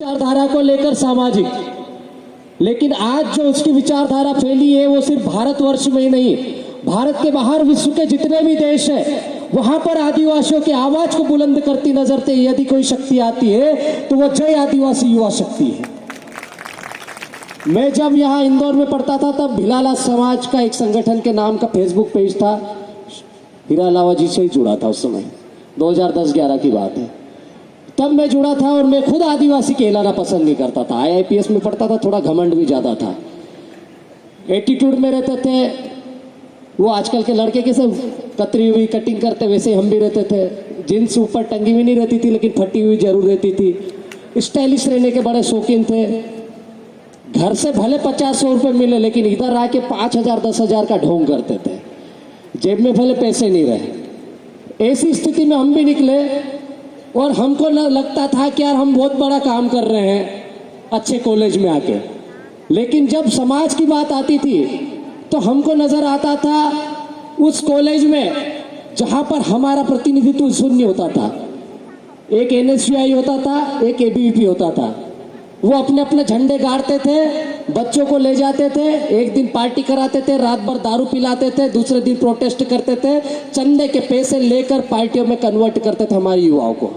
विचारधारा को लेकर सामाजिक, लेकिन आज जो उसकी विचारधारा फैली है वो सिर्फ भारतवर्ष में ही नहीं, भारत के बाहर विश्व के जितने भी देश हैं वहां पर आदिवासियों की आवाज को बुलंद करती नजर से यदि कोई शक्ति आती है तो वो जय आदिवासी युवा शक्ति है। मैं जब यहाँ इंदौर में पढ़ता था तब भिलाला समाज का एक संगठन के नाम का फेसबुक पेज था, हीरा लावा जी से ही जुड़ा था उस समय, 2010-11 की बात है। तब मैं जुड़ा था और मैं खुद आदिवासी कहलाना पसंद नहीं करता था। IIPS में पढ़ता था, थोड़ा घमंड भी ज़्यादा था, एटीट्यूड में रहते थे। वो आजकल के लड़के के सब कतरी हुई कटिंग करते वैसे हम भी रहते थे। जींस ऊपर टंगी हुई नहीं रहती थी लेकिन फटी हुई जरूर रहती थी। स्टाइलिश रहने के बड़े शौकीन थे। घर से भले 50-100 रुपये मिले लेकिन इधर आके 5,000-10,000 का ढोंग करते थे। जेब में भले पैसे नहीं रहे। ऐसी स्थिति में हम भी निकले और हमको लगता था कि यार हम बहुत बड़ा काम कर रहे हैं अच्छे कॉलेज में आके। लेकिन जब समाज की बात आती थी तो हमको नजर आता था उस कॉलेज में जहां पर हमारा प्रतिनिधित्व शून्य होता था। एक NSUI होता था, एक ABVP होता था। वो अपने अपने झंडे गाड़ते थे, बच्चों को ले जाते थे, एक दिन पार्टी कराते थे, रात भर दारू पिलाते थे, दूसरे दिन प्रोटेस्ट करते थे, चंदे के पैसे लेकर पार्टियों में कन्वर्ट करते थे हमारे युवाओं को।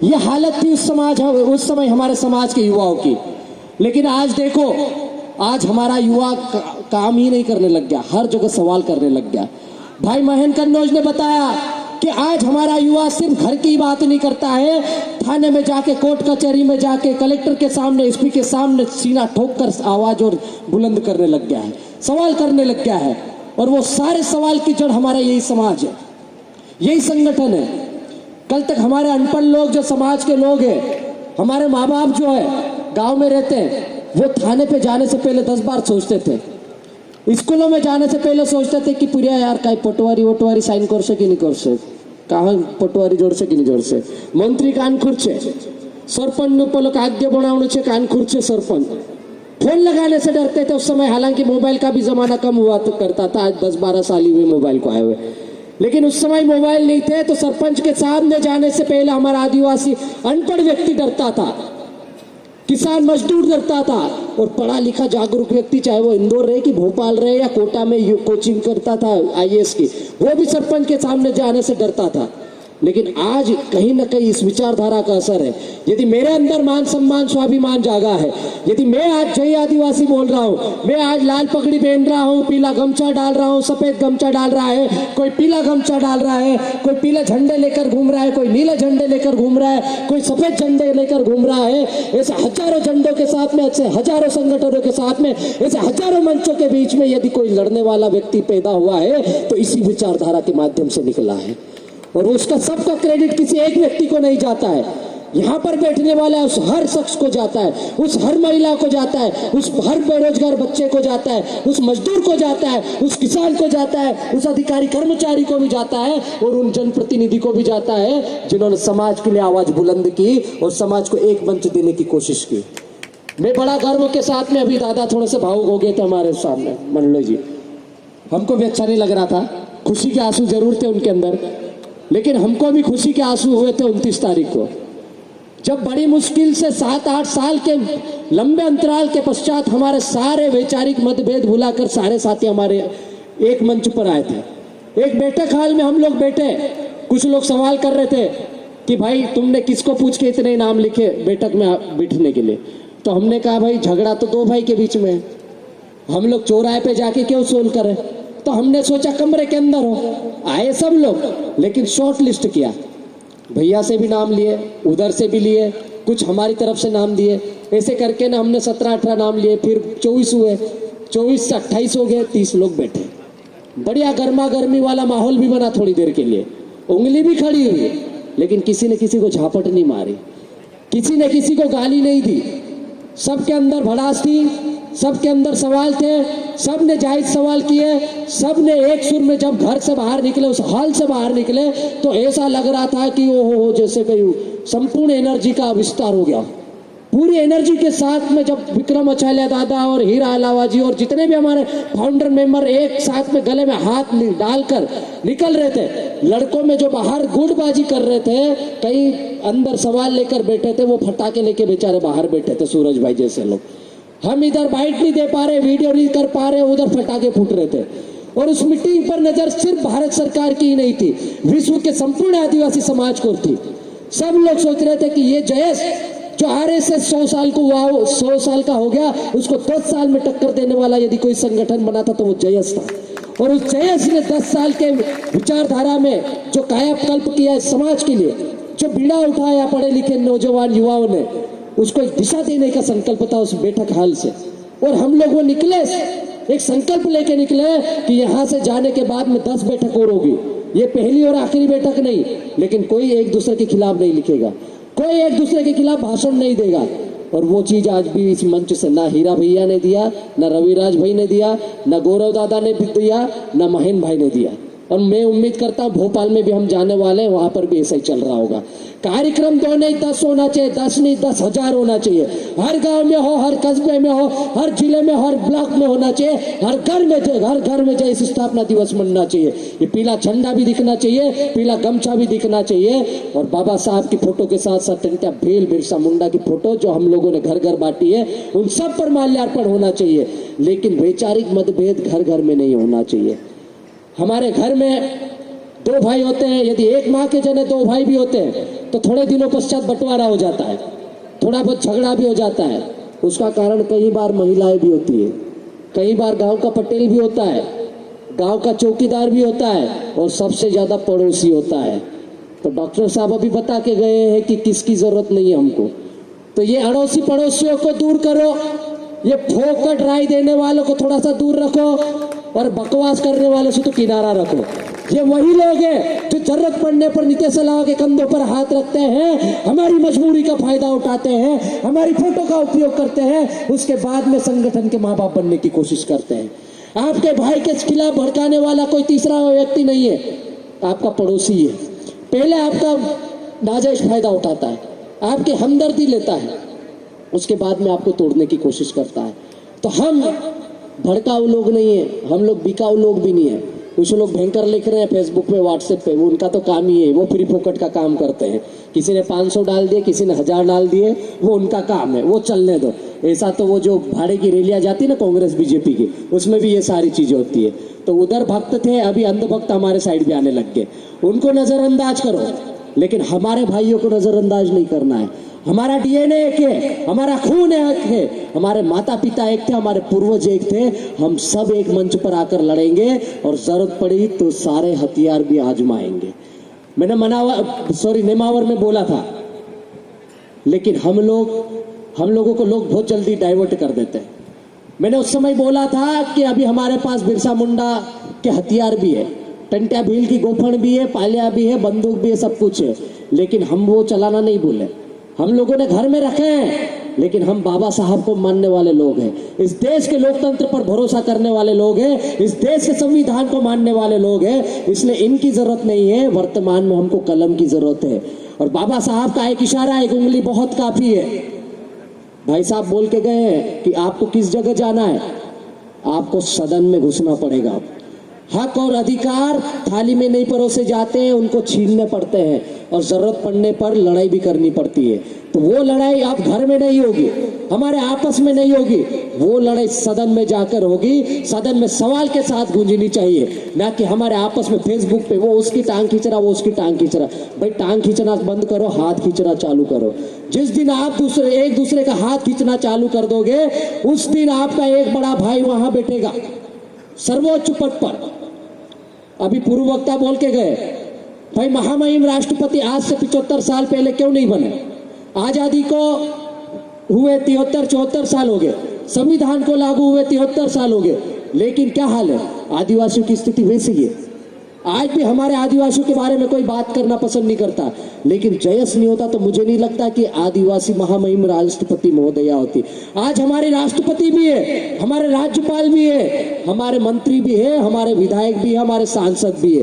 यह हालत थी उस समय हमारे समाज के युवाओं की। लेकिन आज देखो, आज हमारा युवा काम ही नहीं करने लग गया, हर जगह सवाल करने लग गया। भाई महेंद्र कन्नौज ने बताया कि आज हमारा युवा सिर्फ घर की बात नहीं करता है, थाने में जाके, कोर्ट कचहरी में जाके, कलेक्टर के सामने, SP के सामने सीना ठोक कर आवाज और बुलंद करने लग गया है, सवाल करने लग गया है। और वो सारे सवाल की जड़ हमारा यही समाज है, यही संगठन है। कल तक हमारे अनपढ़ लोग जो समाज के लोग हैं, हमारे माँ बाप जो है गांव में रहते हैं, वो थाने पे जाने से पहले 10 बार सोचते थे। स्कूलों में जाने से पहले सोचते थे कि प्रिया यार कहीं पटवारी साइन कर से कि नहीं कर से, कहाँ पटवारी जोड़ से कि नहीं जोड़ से, मंत्री कान खुर्चे, सरपंच पलक आज्ञा बनाने से कान खुर्चे सरपंच। फोन लगाने से डरते थे उस समय, हालांकि मोबाइल का भी जमाना कम हुआ करता था, आज 10-12 साल ही हुए मोबाइल को आए हुए। लेकिन उस समय मोबाइल नहीं थे तो सरपंच के सामने जाने से पहले हमारा आदिवासी अनपढ़ व्यक्ति डरता था, किसान मजदूर डरता था, और पढ़ा लिखा जागरूक व्यक्ति, चाहे वो इंदौर रहे कि भोपाल रहे या कोटा में कोचिंग करता था IAS की, वो भी सरपंच के सामने जाने से डरता था। लेकिन आज कहीं ना कहीं इस विचारधारा का असर है। यदि मेरे अंदर मान सम्मान स्वाभिमान जागा है, यदि मैं आज जय आदिवासी बोल रहा हूँ, मैं आज लाल पगड़ी पहन रहा हूँ, पीला गमछा डाल रहा हूँ, सफेद गमछा डाल रहा है, कोई पीला गमछा डाल रहा है, कोई पीले झंडे लेकर घूम रहा है, कोई नीले झंडे लेकर घूम रहा है, कोई सफेद झंडे लेकर घूम रहा है, ऐसे हजारों झंडों के साथ में, ऐसे हजारों संगठनों के साथ में, ऐसे हजारों मंचों के बीच में यदि कोई लड़ने वाला व्यक्ति पैदा हुआ है तो इसी विचारधारा के माध्यम से निकला है। और उसका सबका क्रेडिट किसी एक व्यक्ति को नहीं जाता है, यहाँ पर बैठने वाला उस हर शख्स को जाता है, उस हर महिला को जाता है, उस हर बेरोजगार बच्चे को जाता है, उस मजदूर को जाता है, उस किसान को जाता है, उस अधिकारी कर्मचारी को भी जाता है, और उन जनप्रतिनिधि को भी जाता है जिन्होंने समाज के लिए आवाज बुलंद की और समाज को एक मंच देने की कोशिश की। मैं बड़ा गर्व के साथ में, अभी दादा थोड़े से भावुक हो गए थे हमारे सामने, मंडलो जी, हमको भी अच्छा नहीं लग रहा था, खुशी के आंसू जरूर थे उनके अंदर, लेकिन हमको भी खुशी के आंसू हुए थे 29 तारीख को, जब बड़ी मुश्किल से 7-8 साल के लंबे अंतराल के पश्चात हमारे सारे वैचारिक मतभेद भुलाकर सारे साथी हमारे एक मंच पर आए थे। एक बैठक हाल में हम लोग बैठे, कुछ लोग सवाल कर रहे थे कि भाई तुमने किसको पूछ के इतने नाम लिखे बैठक में बैठने के लिए। तो हमने कहा भाई झगड़ा तो 2 भाई के बीच में है, हम लोग चौराहे पे जाके क्यों सोल्व करें। तो हमने सोचा कमरे के अंदर हो, आए सब लोग, लेकिन शॉर्ट लिस्ट किया, भैया से भी नाम लिए, उधर से भी लिए, कुछ हमारी तरफ से नाम दिए, ऐसे करके ना हमने 17-18 नाम लिए, फिर 24 हुए, 24 से 28 हो गए, 30 लोग बैठे। बढ़िया गर्मा गर्मी वाला माहौल भी बना थोड़ी देर के लिए, उंगली भी खड़ी हुई, लेकिन किसी ने किसी को झापट नहीं मारी, किसी ने किसी को गाली नहीं दी, सबके अंदर भड़ास थी, सबके अंदर सवाल थे, सब ने जायज सवाल किए, सब ने एक सुर में जब घर से बाहर निकले, उस हॉल से बाहर निकले, तो ऐसा लग रहा था कि ओहो जैसे कहीं संपूर्ण एनर्जी का विस्तार हो गया। पूरी एनर्जी के साथ में जब विक्रम अचाल्या दादा और हीरा अलावा जी और जितने भी हमारे फाउंडर मेंबर एक साथ में गले में हाथ डालकर निकल रहे थे, लड़कों में जो बाहर गुटबाजी कर रहे थे, कहीं अंदर सवाल लेकर बैठे थे वो फटाके लेके बेचारे बाहर बैठे थे, सूरज भाई जैसे लोग। हम इधर बाइट नहीं दे पा रहे, वीडियो नहीं कर पा रहे, उधर फटाके फूट रहे थे। और उस मीटिंग पर नजर सिर्फ भारत सरकार की ही नहीं थी, विश्व के संपूर्ण आदिवासी समाज को थी। सब लोग सोच रहे थे कि ये जयेश जो RSS 100 साल को हुआ, 100 साल का हो गया, उसको 10 साल में टक्कर देने वाला यदि कोई संगठन बना था तो वो जयेश था। और उस जयेश ने 10 साल के विचारधारा में जो कायाकल्प किया समाज के लिए, जो बीड़ा उठाया पढ़े लिखे नौजवान युवाओं ने, उसको एक दिशा देने का संकल्प था उस बैठक हाल से। और हम लोग वो निकले, एक संकल्प लेके निकले कि यहाँ से जाने के बाद में 10 बैठक और होगी। ये पहली और आखिरी बैठक नहीं, लेकिन कोई एक दूसरे के खिलाफ नहीं लिखेगा, कोई एक दूसरे के खिलाफ भाषण नहीं देगा। और वो चीज आज भी इस मंच से ना हीरा भैया ने दिया, ना रविराज भाई ने दिया, ना गौरव दादा ने भी दिया, ना महेंद्र भाई ने दिया। और मैं उम्मीद करता हूँ भोपाल में भी हम जाने वाले हैं, वहां पर भी ऐसा ही चल रहा होगा। कार्यक्रम 2 नहीं 10 होना चाहिए, 10 नहीं 10,000 होना चाहिए। हर गांव में हो, हर कस्बे में हो, हर जिले में, हर ब्लॉक में होना चाहिए। हर घर में जय स्थापना दिवस मनना चाहिए। ये पीला झंडा भी दिखना चाहिए, पीला गमछा भी दिखना चाहिए। और बाबा साहब की फोटो के साथ साथ टंट्या भील बिरसा मुंडा की फोटो जो हम लोगों ने घर घर बांटी है, उन सब पर माल्यार्पण होना चाहिए। लेकिन वैचारिक मतभेद घर घर में नहीं होना चाहिए। हमारे घर में 2 भाई होते हैं, यदि एक माँ के जने 2 भाई भी होते हैं तो थोड़े दिनों पश्चात बंटवारा हो जाता है, थोड़ा बहुत झगड़ा भी हो जाता है। उसका कारण कई बार महिलाएं भी होती है, कई बार गांव का पटेल भी होता है, गांव का चौकीदार भी होता है, और सबसे ज्यादा पड़ोसी होता है। तो डॉक्टर साहब अभी बता के गए हैं कि किसकी जरूरत नहीं है हमको। तो ये अड़ोसी पड़ोसियों को दूर करो, ये फोकट राय देने वालों को थोड़ा सा दूर रखो, और बकवास करने वालों से तो किनारा रखो। ये वही लोग हैं जो जरूरत पड़ने पर नीतीश कुमार के कंधों पर हाथ रखते हैं, हमारी मजबूरी का फायदा उठाते हैं, हमारी फोटो का उपयोग करते हैं, उसके बाद में संगठन के माँ बाप बनने की कोशिश करते हैं। आपके भाई के खिलाफ भड़काने वाला कोई तीसरा व्यक्ति नहीं है, आपका पड़ोसी है। पहले आपका नाजायज फायदा उठाता है, आपकी हमदर्दी लेता है, उसके बाद में आपको तोड़ने की कोशिश करता है। तो हम भड़काऊ लोग नहीं है, हम लोग बिकाऊ लोग भी नहीं है। कुछ लोग भयंकर लिख रहे हैं फेसबुक पे, व्हाट्सएप पे, उनका तो काम ही है, वो फ्री फोकट का काम करते हैं। किसी ने 500 डाल दिए, किसी ने 1000 डाल दिए, वो उनका काम है, वो चलने दो। ऐसा तो वो जो भाड़े की रैलियां जाती है ना कांग्रेस बीजेपी की, उसमें भी ये सारी चीजें होती है। तो उधर भक्त थे, अभी अंधभक्त हमारे साइड भी आने लग गए। उनको नजरअंदाज करो, लेकिन हमारे भाइयों को नजरअंदाज नहीं करना है। हमारा DNA एक है, हमारा खून एक है, हमारे माता पिता एक थे, हमारे पूर्वज एक थे। हम सब एक मंच पर आकर लड़ेंगे, और जरूरत पड़ी तो सारे हथियार भी आजमाएंगे। मैंने नेमावर में बोला था, लेकिन हम लोगों को लोग बहुत जल्दी डाइवर्ट कर देते हैं। मैंने उस समय बोला था कि अभी हमारे पास बिरसा मुंडा के हथियार भी है, टंट्या भील की गोफन भी है, पालिया भी है, बंदूक भी है, सब कुछ है, लेकिन हम वो चलाना नहीं भूले। हम लोगों ने घर में रखे हैं, लेकिन हम बाबा साहब को मानने वाले लोग हैं, इस देश के लोकतंत्र पर भरोसा करने वाले लोग हैं, इस देश के संविधान को मानने वाले लोग हैं। इसलिए इनकी जरूरत नहीं है, वर्तमान में हमको कलम की जरूरत है। और बाबा साहब का एक इशारा, एक उंगली बहुत काफी है। भाई साहब बोल के गए हैं कि आपको किस जगह जाना है, आपको सदन में घुसना पड़ेगा। हक और अधिकार थाली में नहीं परोसे जाते हैं, उनको छीनने पड़ते हैं, और जरूरत पड़ने पर लड़ाई भी करनी पड़ती है। तो वो लड़ाई आप घर में नहीं होगी, हमारे आपस में नहीं होगी, वो लड़ाई सदन में जाकर होगी। सदन में सवाल के साथ गूंजनी चाहिए, ना कि हमारे आपस में फेसबुक पे वो उसकी टांग खींच रहा, वो उसकी टांग खींच रहा। भाई टांग खींचना बंद करो, हाथ खींचना चालू करो। जिस दिन आप एक दूसरे का हाथ खींचना चालू कर दोगे, उस दिन आपका एक बड़ा भाई वहां बैठेगा सर्वोच्च पद पर। अभी पूर्व वक्ता बोल के गए, भाई महामहिम राष्ट्रपति आज से 75 साल पहले क्यों नहीं बने? आजादी को हुए 73-74 साल हो गए, संविधान को लागू हुए 73 साल हो गए, लेकिन क्या हाल है? आदिवासियों की स्थिति वैसी है। आज भी हमारे आदिवासियों के बारे में कोई बात करना पसंद नहीं करता, लेकिन जयस नहीं होता तो मुझे नहीं लगता कि आदिवासी महामहिम राष्ट्रपति महोदया होती। आज हमारे राष्ट्रपति भी है, हमारे राज्यपाल भी है, हमारे मंत्री भी है, हमारे विधायक भी है, हमारे सांसद भी है।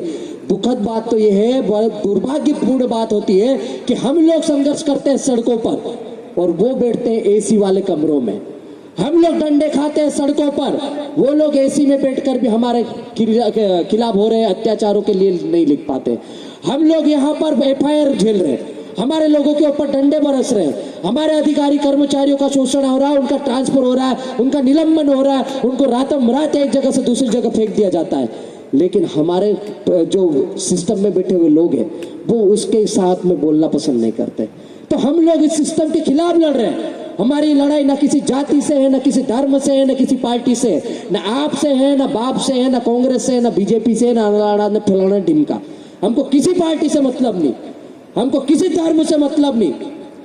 दुखद बात तो यह है, बहुत दुर्भाग्यपूर्ण बात होती है कि हम लोग संघर्ष करते हैं सड़कों पर, और वो बैठते हैं एसी वाले कमरों में। हम लोग डंडे खाते हैं सड़कों पर, वो लोग एसी में बैठकर भी हमारे खिलाफ हो रहे अत्याचारों के लिए नहीं लिख पाते। हम लोग यहाँ पर FIR झेल रहे हैं, हमारे लोगों के ऊपर डंडे बरस रहे हैं, हमारे अधिकारी कर्मचारियों का शोषण हो रहा है, उनका ट्रांसफर हो रहा है, उनका निलंबन हो रहा है, उनको रातों रात एक जगह से दूसरी जगह फेंक दिया जाता है। लेकिन हमारे जो सिस्टम में बैठे हुए लोग हैं वो उसके साथ में बोलना पसंद नहीं करते। तो हम लोग इस सिस्टम के खिलाफ लड़ रहे हैं। हमारी लड़ाई ना किसी जाति से है, ना किसी धर्म से है, ना किसी पार्टी से है, ना आप से है, ना बाप से है, ना कांग्रेस से है, ना बीजेपी से, ना फलाना ढिमका। हमको किसी पार्टी से मतलब नहीं, हमको किसी धर्म से मतलब नहीं।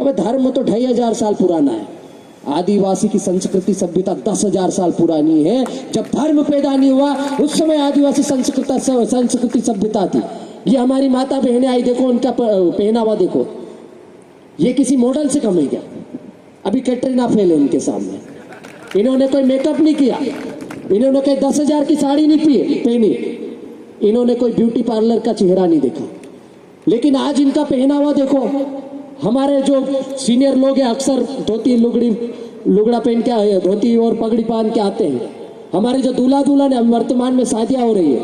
अबे धर्म तो 2500 साल पुराना है, आदिवासी की संस्कृति सभ्यता 10,000 साल पुरानी है। जब धर्म पैदा नहीं हुआ उस समय आदिवासी संस्कृति सभ्यता थी। ये हमारी माता बहनें आई, देखो उनका पहनावा देखो, ये किसी मॉडल से कम है क्या? अभी कैटरीना फैल है इनके सामने, इन्होंने कोई मेकअप नहीं किया, इन्होंने कोई 10,000 की साड़ी नहीं पहनी, इन्होंने कोई ब्यूटी पार्लर का चेहरा नहीं देखा। लेकिन आज इनका पहनावा देखो। हमारे जो सीनियर लोग हैं अक्सर धोती लुगड़ा पहन के, धोती और पगड़ी पहन के आते हैं। हमारे जो दूल्हा दुल्हन है, वर्तमान में शादियां हो रही है।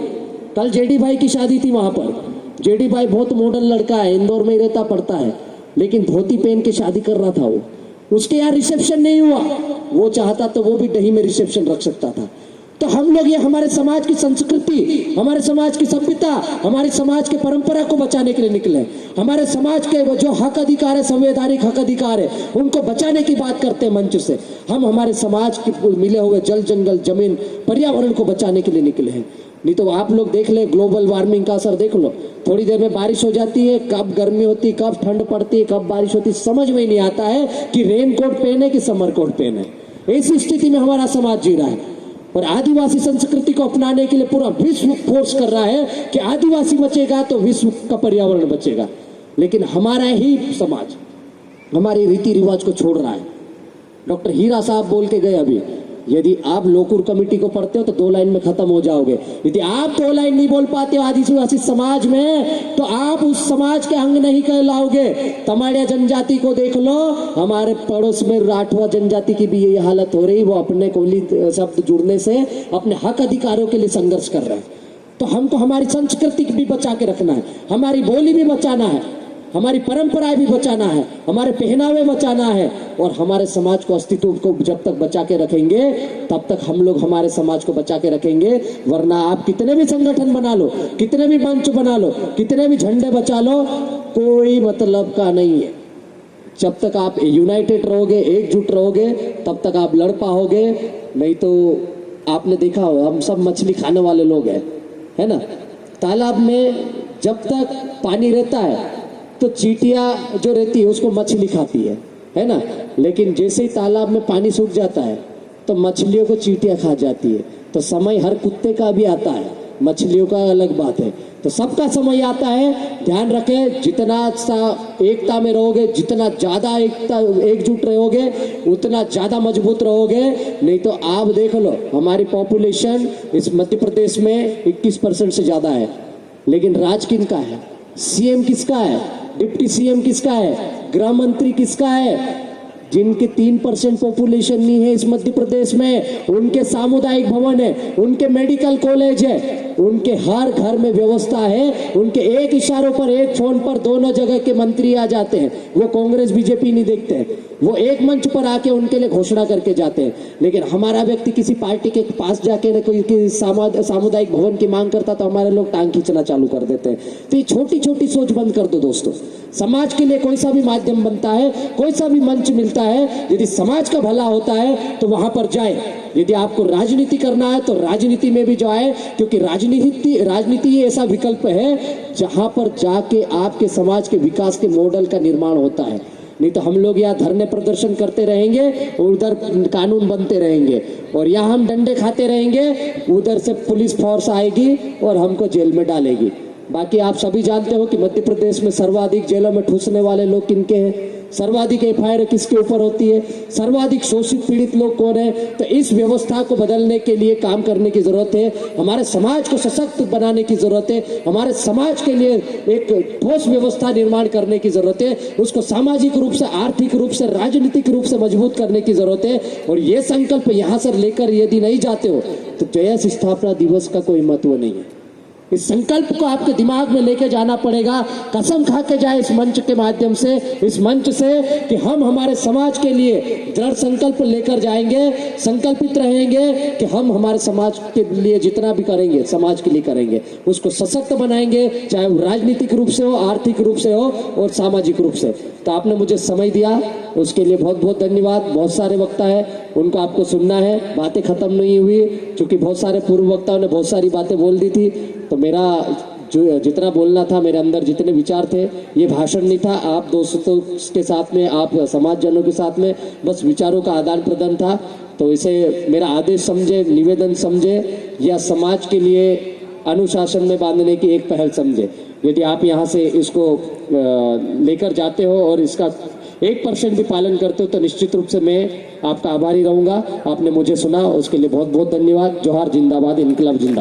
कल जेडी भाई की शादी थी, वहां पर जेडी भाई बहुत मॉडर्न लड़का है, इंदौर में ही रहता पड़ता है, लेकिन धोती पहन के शादी कर रहा था वो। उसके यहाँ रिसेप्शन नहीं हुआ, वो चाहता तो वो भी दही में रिसेप्शन रख सकता था। तो हम लोग ये हमारे समाज की संस्कृति, हमारे समाज की सभ्यता, हमारे समाज के परंपरा को बचाने के लिए निकले। हमारे समाज के जो हक अधिकार है, संवैधानिक हक अधिकार है, उनको बचाने की बात करते हैं मंच से। हम हमारे समाज के मिले हुए जल जंगल जमीन पर्यावरण को बचाने के लिए निकले हैं। नहीं तो आप लोग देख ले, ग्लोबल वार्मिंग का असर देख लो। थोड़ी देर में बारिश हो जाती है, कब गर्मी होती है, कब ठंड पड़ती है, कब बारिश होती है, समझ में ही नहीं आता है कि रेन कोट पहने कि समर कोट पहने। ऐसी स्थिति में हमारा समाज जी रहा है। और आदिवासी संस्कृति को अपनाने के लिए पूरा विश्व फोर्स कर रहा है कि आदिवासी बचेगा तो विश्व का पर्यावरण बचेगा। लेकिन हमारा ही समाज हमारे रीति रिवाज को छोड़ रहा है। डॉक्टर हीरा साहब बोल के गए अभी, यदि आप लोकुर कमेटी को पढ़ते हो तो 2 लाइन में खत्म हो जाओगे। यदि आप 2 लाइन नहीं बोल पाते हो आदिवासी समाज में तो आप उस समाज के अंग नहीं कहलाओगे। तमाड़िया जनजाति को देख लो, हमारे पड़ोस में राठवा जनजाति की भी यही हालत हो रही। वो अपने कोली शब्द जुड़ने से अपने हक अधिकारों के लिए संघर्ष कर रहे हैं। तो हमको हमारी संस्कृति भी बचा के रखना है, हमारी बोली भी बचाना है, हमारी परंपराएं भी बचाना है, हमारे पहनावे बचाना है। और हमारे समाज को अस्तित्व को जब तक बचा के रखेंगे तब तक हम लोग हमारे समाज को बचा के रखेंगे। वरना आप कितने भी संगठन बना लो, कितने भी मंच बना लो, कितने भी झंडे बचा लो, कोई मतलब का नहीं है। जब तक आप यूनाइटेड रहोगे, एकजुट रहोगे, तब तक आप लड़ पाओगे। नहीं तो आपने देखा हो, हम सब मछली खाने वाले लोग हैं, है ना। तालाब में जब तक पानी रहता है तो चींटियां जो रहती है उसको मछली खाती है ना। लेकिन जैसे ही तालाब में पानी सूख जाता है तो मछलियों को चींटियां खा जाती है। तो समय हर कुत्ते का भी आता है, मछलियों का अलग बात है। तो सबका समय आता है। ध्यान रखें, जितना एकता में रहोगे, जितना ज्यादा एकजुट रहोगे, उतना ज्यादा मजबूत रहोगे। नहीं तो आप देख लो, हमारी पॉपुलेशन इस मध्य प्रदेश में 21% से ज्यादा है, लेकिन राज किनका है, सीएम किसका है, डिप्टी सीएम किसका है, गृह मंत्री किसका है? जिनके 3% पॉपुलेशन नहीं है इस मध्य प्रदेश में, उनके सामुदायिक भवन है, उनके मेडिकल कॉलेज है, उनके हर घर में व्यवस्था है। उनके एक इशारों पर, एक फोन पर दोनों जगह के मंत्री आ जाते हैं। वो कांग्रेस बीजेपी नहीं देखते हैं, वो एक मंच पर आके उनके लिए घोषणा करके जाते हैं। लेकिन हमारा व्यक्ति किसी पार्टी के पास जाके ना कोई सामुदायिक भवन की मांग करता तो हमारे लोग टांग खींचना चालू कर देते हैं। तो ये छोटी छोटी सोच बंद कर दो दोस्तों। समाज के लिए कोई सा भी माध्यम बनता है, कोई सा भी मंच मिलता है, यदि समाज का भला होता है तो वहां पर जाए। यदि आपको राजनीति करना है तो राजनीति में भी जाए, क्योंकि राजनीति ऐसा विकल्प है जहां पर जाके आपके समाज के विकास के मॉडल का निर्माण होता है। नहीं तो हम लोग यहाँ धरने प्रदर्शन करते रहेंगे और उधर कानून बनते रहेंगे, और यहाँ हम डंडे खाते रहेंगे, उधर से पुलिस फोर्स आएगी और हमको जेल में डालेगी। बाकी आप सभी जानते हो कि मध्य प्रदेश में सर्वाधिक जेलों में ठूसने वाले लोग किनके हैं, सर्वाधिक एफआईआर किसके ऊपर होती है, सर्वाधिक शोषित पीड़ित लोग कौन है। तो इस व्यवस्था को बदलने के लिए काम करने की जरूरत है। हमारे समाज को सशक्त बनाने की जरूरत है। हमारे समाज के लिए एक ठोस व्यवस्था निर्माण करने की जरूरत है। उसको सामाजिक रूप से, आर्थिक रूप से, राजनीतिक रूप से मजबूत करने की जरूरत है। और ये संकल्प यहाँ से लेकर यदि नहीं जाते हो तो जयंती स्थापना दिवस का कोई महत्व नहीं है। इस संकल्प को आपके दिमाग में लेके जाना पड़ेगा। कसम खा के जाए इस मंच के माध्यम से, इस मंच से, कि हम हमारे समाज के लिए दृढ़ संकल्प लेकर जाएंगे, संकल्पित रहेंगे कि हम हमारे समाज के लिए जितना भी करेंगे समाज के लिए करेंगे, उसको सशक्त बनाएंगे, चाहे वो राजनीतिक रूप से हो, आर्थिक रूप से हो और सामाजिक रूप से। तो आपने मुझे समय दिया, उसके लिए बहुत बहुत धन्यवाद। बहुत सारे वक्ता है, उनको आपको सुनना है, बातें खत्म नहीं हुई, क्योंकि बहुत सारे पूर्व वक्ताओं ने बहुत सारी बातें बोल दी थी। तो मेरा जो जितना बोलना था, मेरे अंदर जितने विचार थे, ये भाषण नहीं था, आप दोस्तों के साथ में, आप समाजजनों के साथ में बस विचारों का आदान प्रदान था। तो इसे मेरा आदेश समझे, निवेदन समझे, या समाज के लिए अनुशासन में बांधने की एक पहल समझे। यदि आप यहाँ से इसको लेकर जाते हो और इसका 1% भी पालन करते हो तो निश्चित रूप से मैं आपका आभारी रहूंगा। आपने मुझे सुना, उसके लिए बहुत बहुत धन्यवाद। जोहार, जिंदाबाद, इनकलाब जिंदाबाद।